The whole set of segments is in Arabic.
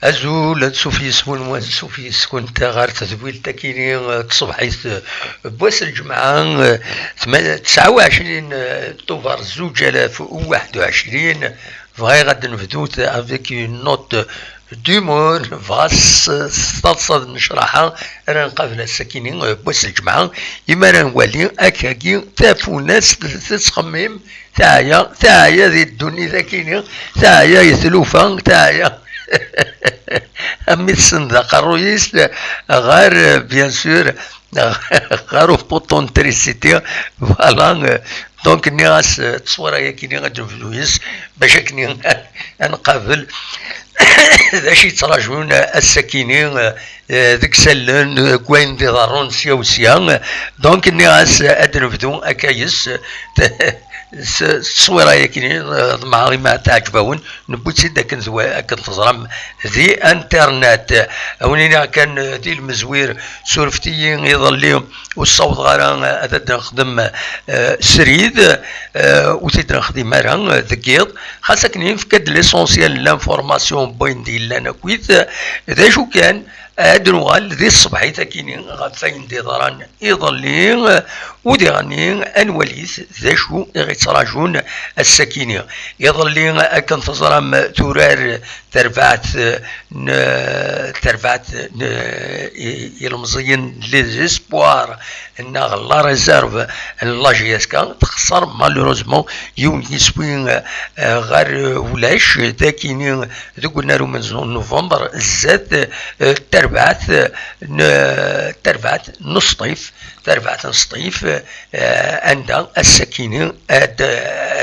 أزول سوفي سكون سوفي سكون تغار تزويل تكيني تصبحيت بواس الجمعة 29 طوفر 2021 فغاي غادي نبدوت افيك نوت ديمور فاس تصاد نشرحها انا نقابل الساكنين بواس الجمعة إما راه نولي أكاكي تافو ناس تتخمم تاعيا ذي الدنيا ذاكيني تاعيا يثلوفا تاعيا أمي تصندق الرويس غير بيان سور غير بوطون تريسيتي فوالا دونك ني غاس تصويره هي كيني غادي نفلويس باش كني نقابل ذا شي تراجعون الساكنين ذيك سلن كوين دي ضارون سيا وسيا دونك ني غاس اد نبدو اكايس التصويره هي كاينين معاري ما تعجبون نبوت سيدا كنزوا كنتزرم ذي انترنت اونينا كان دي المزوير سورفتي يظل والصوت غير هذا نخدم سريد وتيد نخدم مرة ذكيض خاصك نفكد ليسونسيال لانفورماسيون بوين دي لنا كويت ذا شو كان ادنوغال ذي الصبحيت كاينين غفاين دي ضران يظلين ودي غنين انوليث ذا شو يتراجعون السكينة يظلين اكن تزرم تورار ترفعت يلمزين ليزيسبوار ان لا ريزيرف لا جيسكا تخسر مالوروزمون يوم يسوين غير ولاش ذاكينين ذوك نارو من نوفمبر زاد تربعت نصطيف عند السكينة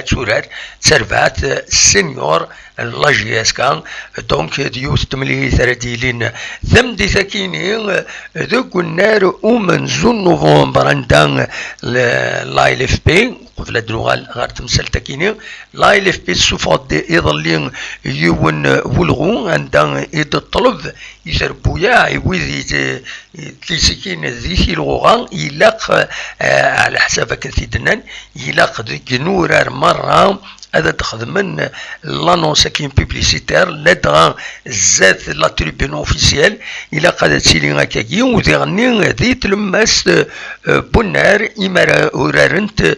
تورات تربعت سينيور لاجياسكا دونك ديوت تملي ثلاثين ثم دي سكينين ذوك النار ومن زون نوفمبر عند لاي اف بي قبل الدروغال غير تمثل تكيني لا اف بي الصفات يظلين يون ولغو عندها يد الطلب يسربويا يويذي تليسكين ذي اللغة يلاق على حساب كثيدنا يلاق ذيك نورار مرة هذا تخدم لانونس كاين بيبليسيتير لدغا زاد لا تريبون اوفيسيال الى قادت سيلين هكاكي وذي ذي تلمس بنار إما ورارنت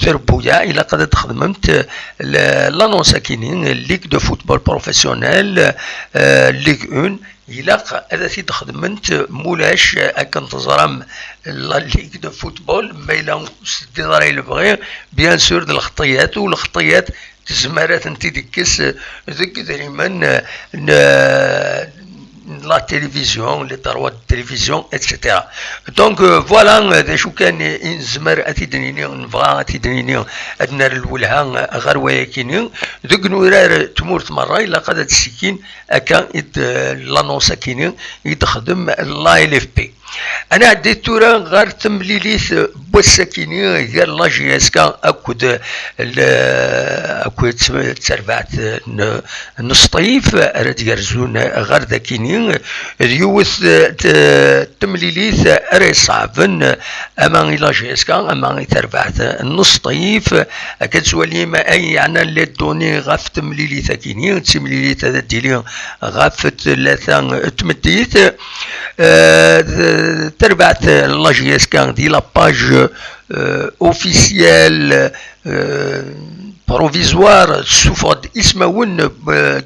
ثربويا الى قادت خدمت لانونس كاينين ليغ دو فوتبول بروفيسيونيل ليغ اون إلا هذا تخدمت مولاش أكن تزرم لا ليغ دو فوتبول ما إلا سدي ضري البغي بيان سور د الخطيات والخطيات تزمرات انت ديكس ذيك دائما لا تلفزيون لي دروات التلفزيون اتسيتيرا دونك فوالا ذا شو كان نزمر اتيدنيني نبغى اتيدنيني ادنا الولها غير وياكيني ذوك نورار تمورت مره الا قادت السكين اكا لانونس كيني يتخدم لا ال اف بي انا عديت تورا غير تمليليث بوساكيني غير لا جي اس كا اكود تربعت نصطيف راد يرزون غير ذاكيني ريوث تمليليث اري صعبن اما لا جي اس كا اما تربعت نصطيف كتسوالي ما اي يعني لي دوني غاف تمليليث كيني تمليليث هذا ديلي غاف ثلاثه تمديث تربعت لا جي اس كان دي لا باج اوفيسيال بروفيزوار سوفاد اسماون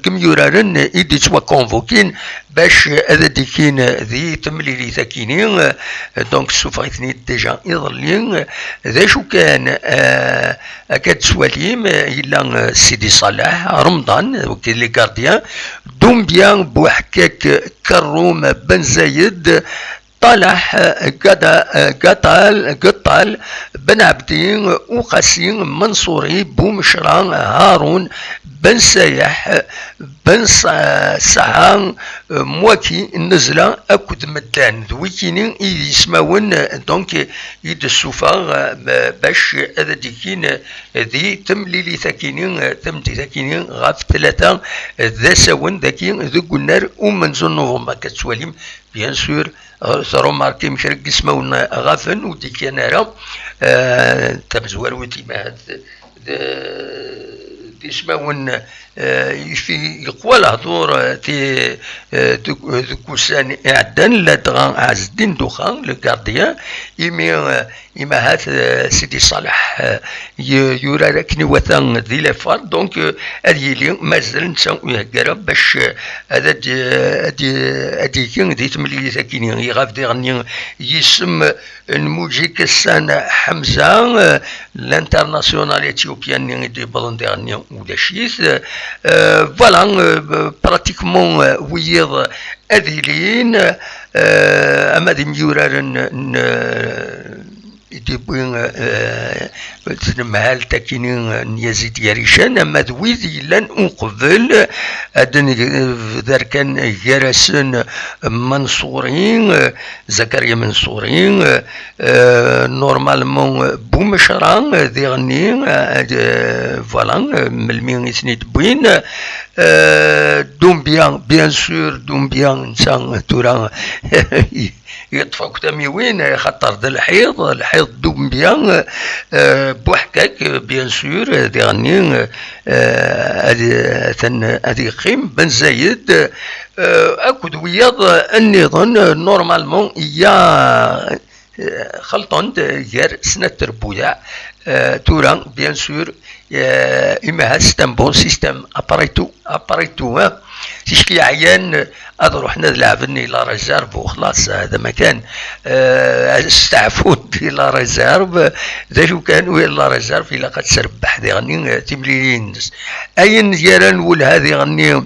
كميورارن ايدي توا كونفوكين باش هذا ديكين ذي تمليلي ثاكينين دونك سوفايتني ديجا يظلين ذا شو كان اكاد سواليم الا سيدي صلاح رمضان وقت لي غارديان دومبيان بوحكاك كروم بن زايد طلح قطال بن عبدين وقاسين منصوري بومشران هارون بن سايح بن سعان مواكي النزلة أكد مدان ذويكينين يسماون دونك يد السوفا باش هذا ديكين ذي تمليلي ثاكينين تمتي ثاكينين غاف ثلاثة ذا ساون ذاكين ذو قلنار ومن زون نوفمبر كتسواليم بيان سور ثرو ماركي مشرق اسماون غافن وديكيان راه تبزوار وتيما يسمون في يقوى الهضور تي ذكوسان اعدان لا دغان عز الدين دوخان لو غارديان إما هات سيدي صالح يورا ركني وثان ذي لافار دونك هادي لي مازال نتا يهكرا باش هادي كين دي تملي ساكيني يغاف ديغني يسم الموجي كسان حمزة الانترناسيونال اثيوبيان دي بلون ديغني ولا شيث فوالا براتيكمون ويض أذيلين أما دي ميورارن يديبوين تنمهال تاكينين يزيد يريشان أما ذويذي لن أقبل أدن ذار كان جرسن منصورين زكريا منصورين نورمالمون بومشران ذي غنين فوالا ملمين يسند بوين دومبيان بيان سور دومبيان نسان توران يطفوك تميوين خطر ذا الحيض دومبيان بوحكاك بيان سور ذي غنين هذي قيم بن زايد أكد وياض النظام نورمالمون يا خلطون غير سنة تربويا توران بيان سور إما هاستم بون سيستم أباريتو تشكي عيان هذا رحنا لعبني لا ريزيرف وخلاص هذا ما كان استعفوت لا ريزيرف ذا شو كان وين لا ريزيرف إلا قد سربح ذي غني تمليلين أين ديالان والهذي غني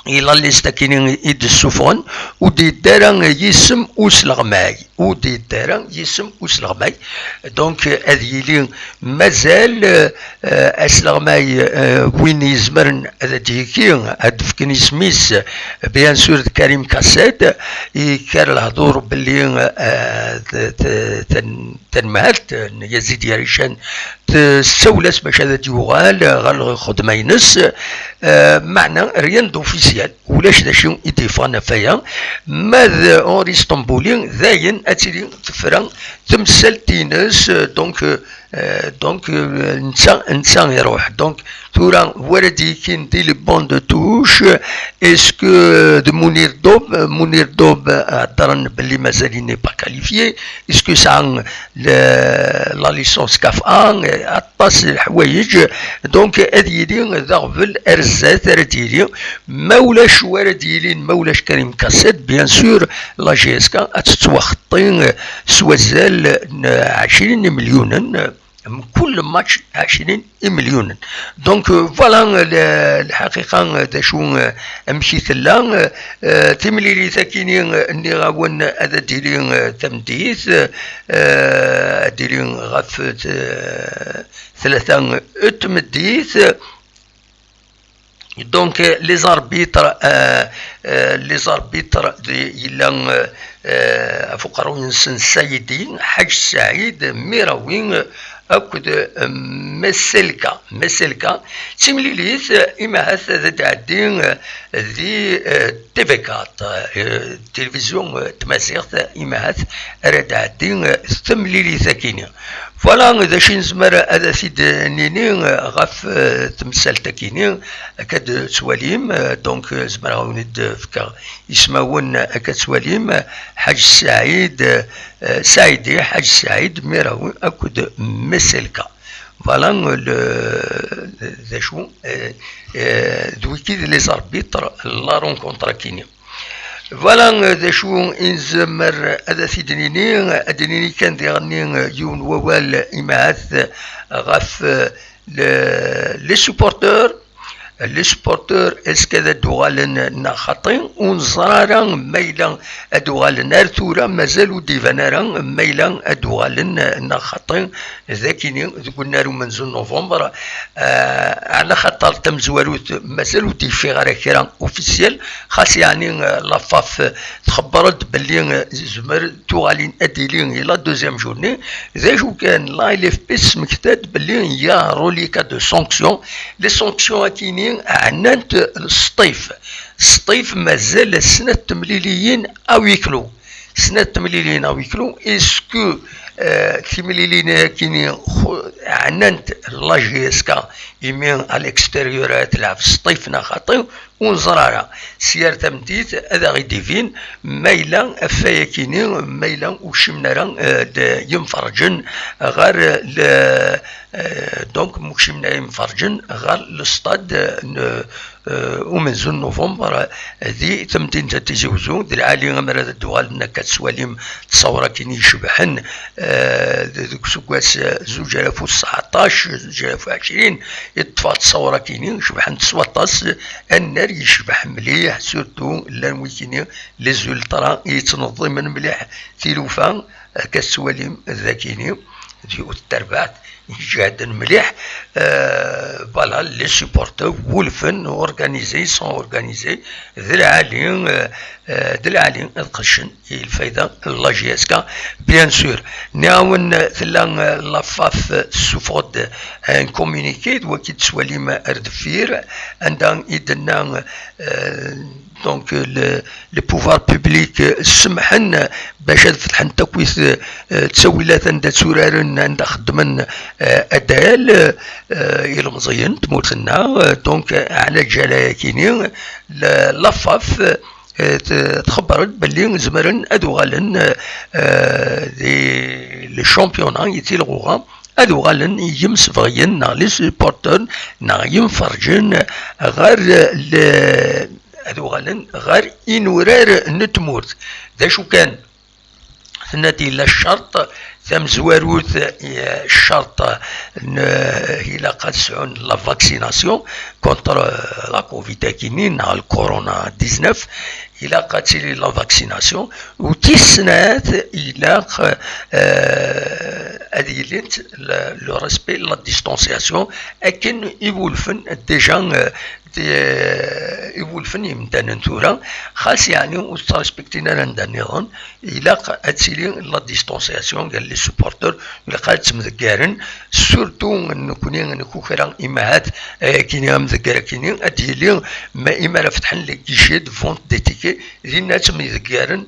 إلا اللي استكينين إيد السفن ودي دارن يسم أسلغماي ودي دارن يسم أسلغماي دونك أذيلين مازال أسلغماي وين يزمرن أذيكين أدفكني سميس بيان سور كريم كاسيد يكار الهضور باللي تنمهلت يزيد يريشان تسولس باش هذا يوغال غال خدمة ينس معنى ريان دوفيسيال ولاش دا شو يديفانا فيا ماذا اون اسطنبولين ذاين اتيلي تفران تمثل تينس دونك نسان يروح دونك تورا وردي كين دي لي بون دو توش اسكو دو منير دوب عطرن بلي مازال ني با كاليفيي اسكو سان لا ليسونس كاف ان اطاس الحوايج دونك هذه لي ذغفل ارزات رديلي مولاش ورديلين مولاش كريم كاسيت بيان سور لا جي اس كا تتوخطين سوازال 20 مليون كل ماتش 20 مليون دونك فوالا الحقيقه دا شو امشي ثلا تمليلي ثاكينين اني غاون هذا ديرين تمديث ديرين غف ثلاثه تمديث دونك لي زاربيتر يلا فقراء سيدين حاج سعيد ميراوين أكد مسلكا تمليليث إما هذا تعدين ذي تيفيكات تلفزيون تماسيغت إما هذا راه تعدين تمليليث كيني فوالا إذا شي نزمر هذا سيد نيني غاف تمثال تاكيني أكاد تواليم دونك زمر غاوند فكا يسماون أكاد تواليم حاج سعيد سعيدي حاج سعيد ميراوي أكد مسلكا فوالا ذا شو دويكي لي زاربيتر لا رونكونترا كيني فوالا ذا شو انزمر هذا سيدنيني ادنيني كان ديغني يون ووال إماث غاف لي سوبورتور لي سبورتور اسكذا دوغالن نخطين ونزرارا ميلا ادوغالن ارثورا مازالو ديفانارا ميلا ادوغالن نخطين ذاكيني قلنا له منذ نوفمبر على خاطر تم زواروت مازالو ديفي غير كيران اوفيسيال خاص يعني لافاف تخبرت باللي زمر توغالين اديلين الى دوزيام جورني ذا جو كان لا اف بيس مكتاد باللي يا روليكا دو سانكسيون لي سانكسيون كاينين عنانت السطيف مازال السنة التمليليين أو يكلو سنة تمليلين ويكلو اسكو تمليلين كيني عننت لاجيسكا يمين على الاكستيريور تلعب سطيفنا خاطي ونزرارا سيار تمديت هذا غي ديفين ميلا فايكيني ميلا وشمنارا ينفرجن غير دونك مكشمنا ينفرجن غير الستاد ومن زون نوفمبر ذي تمتين تتزوزو دي العالي غمرة الدوال كتسواليم تصورة كيني يشبحن ذوك سكواس 2019 2020 يطفى تصورة كيني يشبحن تصوطاس النار يشبح مليح سورتو لانوي كيني لي زولترا يتنظم مليح تيلوفان كتسواليم ذاكيني ديو التربات جادا مليح فوالا لي سوبورتور ولفن اورغانيزي سون اورغانيزي ذي العالي القشن الفايده لا جي اس كا بيان سور نعاون ثلا لافاف سوفود ان كومونيكي وكي تسوالي ما اردفير عندها يدنا دونك لي بوفوار بوبليك سمحن باش فتحن تكويث تسويلات عند سورارن عند خدمن ادال الى مزيان تموتنا دونك على جلايا كيني لافاف تخبرت باللي زمرن ادو غالن لي شامبيونا يتيلغوها ادو غالن يمس فغيان نا لي سيبورتر نا ينفرجن غير ادو غالن غير انورار نتمورت ذا شو كان ثناتي لا الشرط ثم زواروث الشرط إلا قد سعون لا فاكسيناسيون كونتر لا كوفيد كينين على الكورونا 19 إلا قد سيلي لا فاكسيناسيون وتسنات إلا أديلت لو ريسبي لا ديستونسياسيون أكن يولفن ديجا يولفن يمدان نثورا خاص يعني وترسبكتينا لنا النظام إلا أتسيلي لا ديستونسياسيون قال لي سوبورتور إلا قاد تمذكارن سورتو نكوني نكوكرا إماهات كيني مذكرة كيني أديلي ما إما رفتحن لي كيشيد فونت دي تيكي لينا تمذكارن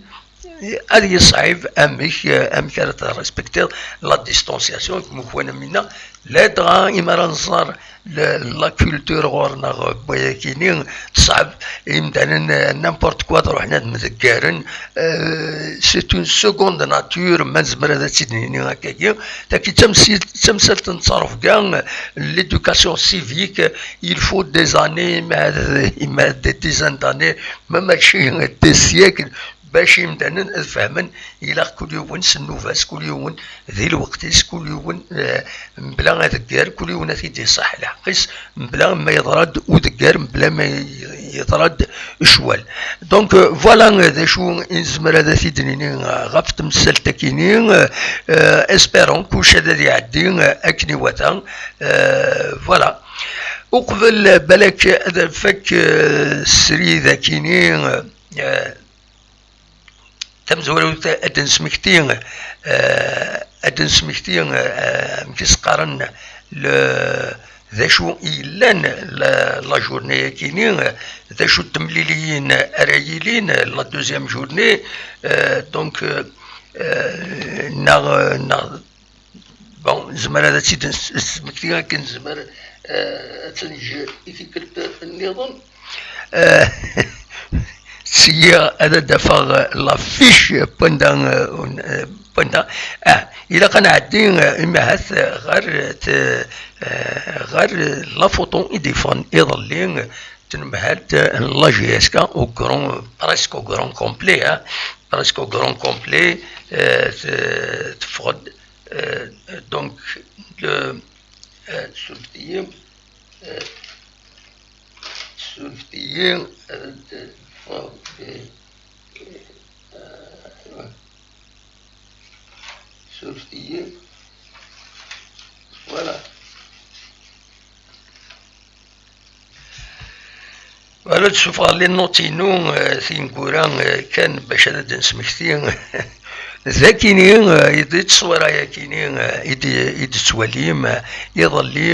هذه صعيب أمك ريسبكتي لا ديستونسياسيون مكونة منا لا دغا إما رنصار لا كولتور غورنا بوياكيني صعب يمدانا نامبورت كوا روحنا مذكارن سي اون سكوند ناتور ما نزمر هذا تيدنيني هكاكيا تاكي تمثل تنتصرف كاع ليدوكاسيون سيفيك يلفو دي زاني ما دي ديزان داني ما ماشي دي سيكل باش يمدانا فهمن الى كل يوم سنوفاس كل يوم ذي الوقت كل يوم بلا ذكر كل يوم في صح الحقيس بلا ما يضرد وذكر بلا ما يضرد شوال دونك فوالا ذا شو نزمر هذا في دنيني غفت مسلتكيني اسبيرون كلشي هذا يعدي اكني وتا فوالا وقبل بالك هذا فك سري ذاكيني تم زورو أدن سمكتين مكيس قارن ذا شو إيلان لا جورني كينين ذا شو تمليليين أرايلين لا دوزيام جورني دونك نا بون زمان هذا تيد سمكتين كان زمان تنجي فكرة النظام سيا هذا دفع لافيش بندان إلا كان عدين إما هث غير لا فوتون يديفون يظلين تنمهات لا جي اس كا او غران بريسكو غران كومبلي بريسكو غران كومبلي تفقد دونك سولفتيين voilà ولا تشوف لي نوتينو ثين كوران كان باش هذا نسمكتين ذاكيني يدي تصوير ياكيني يدي تسواليم يظلي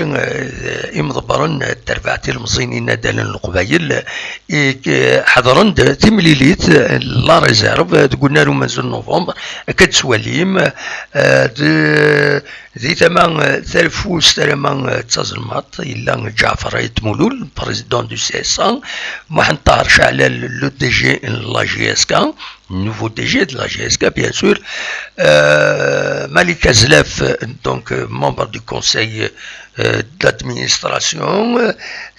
يمضبرن التربعتي المزينين دالن القبايل حضرن تمليليت لا ريزيرف قلنا له منزل نوفمبر كتسواليم ذي ثمان ثالفوس ثمان تزلمات إلا جعفر يتمولول بريزيدون دو سي اس ان محن طاهر شعلال لو دي جي لا جي اس كا nouveau DG de la GSK, bien sûr. Malika Zlef, donc membre du conseil d'administration.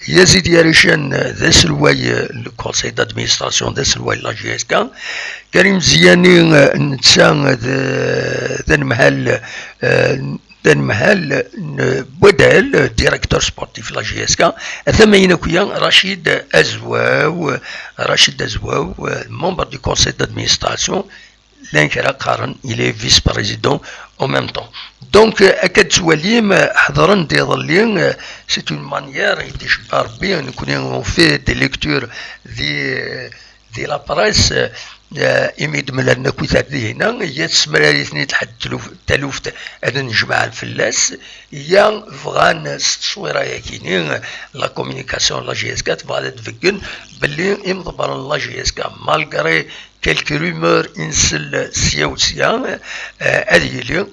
Yazid Yarishan, le conseil d'administration de la GSK. Karim Ziani, Dan Mahal Bodel, directeur sportif de la GSK. Rachid Azwaou, membre du conseil d'administration. L'Inkara Karan, il est vice-président en même temps. Donc, c'est une manière, on fait des lectures de la presse. إميد ملنا كوثات هنا هي تسمراريثني تحد تلوفت هذا نجمع الفلاس هي فغان تصويره ياكيني لا كومونيكاسيون لا جي اس كا تبغى تفكن باللي يمضبر لا جي اس كا مالغري كيلك رومور انسل سيا وسيا هذه اللي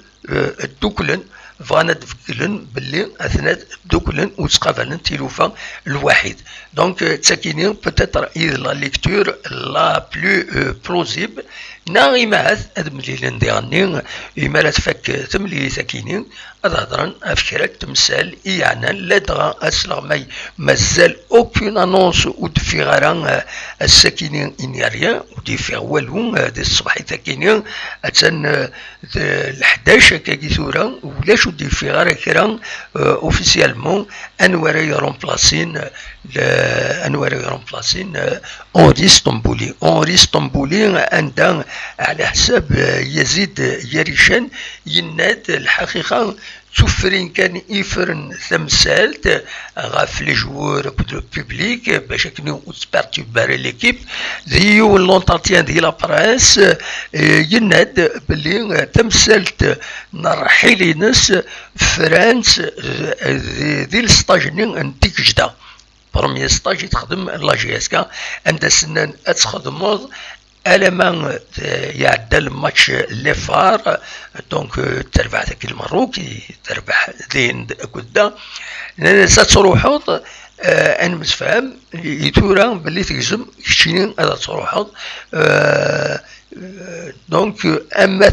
دوكلن فانا تفكلن باللي اثناء دوكلن وتقابلن تيلوفا الواحد دونك تساكيني بوتيتر لا ليكتور لا بلو بلوزيبل ناغي معاث هاد مليلين ديالني إما لا تفك تمليلي ساكينين هاد هضرن أفكرك تمثال إيعنا لا دغا أسلغ مازال أوكين أنونس ودفي غاران الساكينين إنياريان ودفي والو دي الصباح ساكينين أتن الحداش كاكي ثورا ولاش ودفي غارا كرا أوفيسيالمون أنوارا يرومبلاسين أونري اسطنبولي عندها على حساب يزيد يريشان يناد الحقيقة سفرين كان يفرن ثمثالت غاف لي جوور بوبليك باش كانوا تبارتيباري ليكيب ديو لونتاتيان ديال لابريس يناد بلي تمثالت نرحيلي ناس فرانس ديال ستاجنين انتيك جدا برمي ستاج يتخدم لا جي اس كا عند سنان تخدموض ألمان يعدل ماتش ليفار دونك تربح ذاك المروك تربح دين كدا ستروحوض أنا متفاهم يتورا باللي تجزم كشتينين هذا تروحوض دونك اما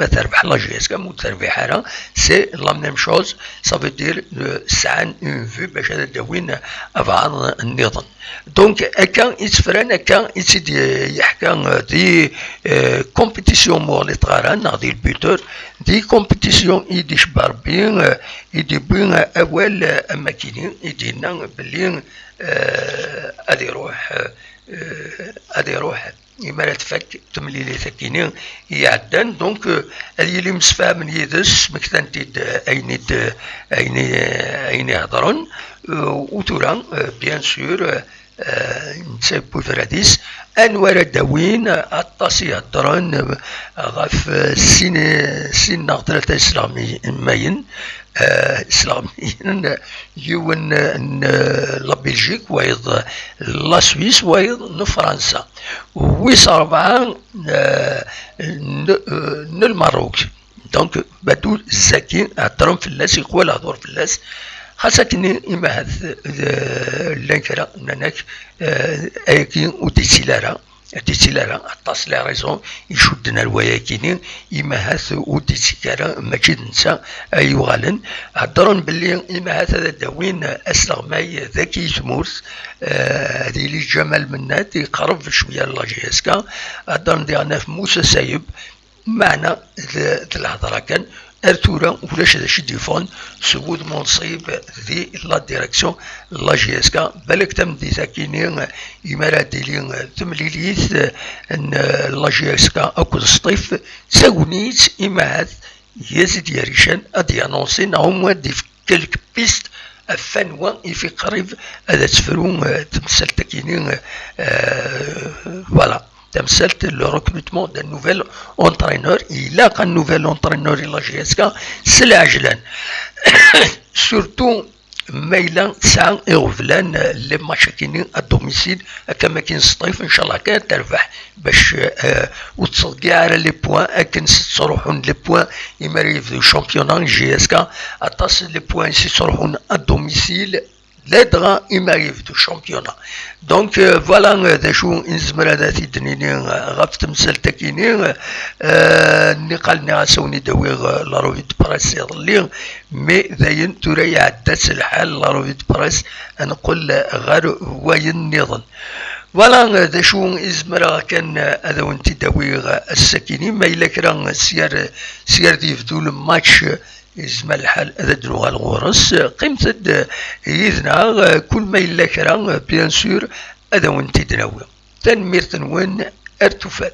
تربح لا جي اس كا مو تربحها سي لا ميم شوز صافي دير ساعه اون في باش هذا داوين بعض النظام دونك اكا يتفران اكا يحكى دي كومبيتيسيون مور تغاران دي البيتور دي كومبيتيسيون يدي شبار بين يدي بين اول اماكن يدينا باللي غادي يروح إما لا تفك تمليلي ثكينين يعدن دونك هذه اللي مسفاهم يدس مكتنتيد أين يهضرون وتورا بيان سور نتسبو فراديس أنوار داوين الطاسي هضرون غاف سين نغطرة إسلاميين إسلاميين يون لا بلجيك ويض لا سويس ويض فرنسا ويس أربعة الماروك دونك بدو الزكي هضرهم فلاس يقوى هضور فلاس خاصة كني إما هذا لانكرا ناناك أيكين وديسيلارا عطاس لا ريزون يشدنا الوياكينين إما هاث وديسيكارا ماشي ننسى أيوغالن هضرون باللي إما هذا داوين أسلغ ماي ذكي ثمورث هذه لي جمال منات يقرب شوية لا جي اس كا هضرون ديالنا في موسى سايب معنا الهضرة كان ارتورا ولاش هذا شي ديفون سود منصيب ذي لا ديريكسيون لا جي اس كا بالك تم دي ساكينين يمارا ديلين تمليليث ان لا جي اس كا اكو سطيف ساونيت اما يزيد يريشان ادي انونسين هما دي كلك بيست فنوا في قريب هذا تفرون تمثل تكينين فوالا تمثلت le recrutement d'un nouvel entraîneur. Il a un nouvel entraîneur إلى جيسكا سلعجلا surtout ميلان تسعة يغفلان لي ماتشاكينين الدوميسيل كما كاين الصيف ان شاء الله كان تربح باش وتصدقي على لي بوان اكن تروحون لي بوان يماريف دو شامبيونان جي اس كا اتصل لي بوان تروحون الدوميسيل لدغا يماريف دو شامبيونا دونك فوالا ذا شو نزمر هذا تيدنيني غاف تمثال تاكيني نقالني غاسوني داويغ لاروفيد براس يضلي مي ذاين توري عدات الحال لاروفيد براس نقول غير واين نظن فوالا ذا شو نزمر كان هذا وانت داويغ السكيني ما إلا كرا سير ديفدو الماتش يزم الحال هذا دروغ الغورس قيمة يذنا كل ما إلا كرا بيان سور هذا وانت دناوي تنمير تنوين ارتفاث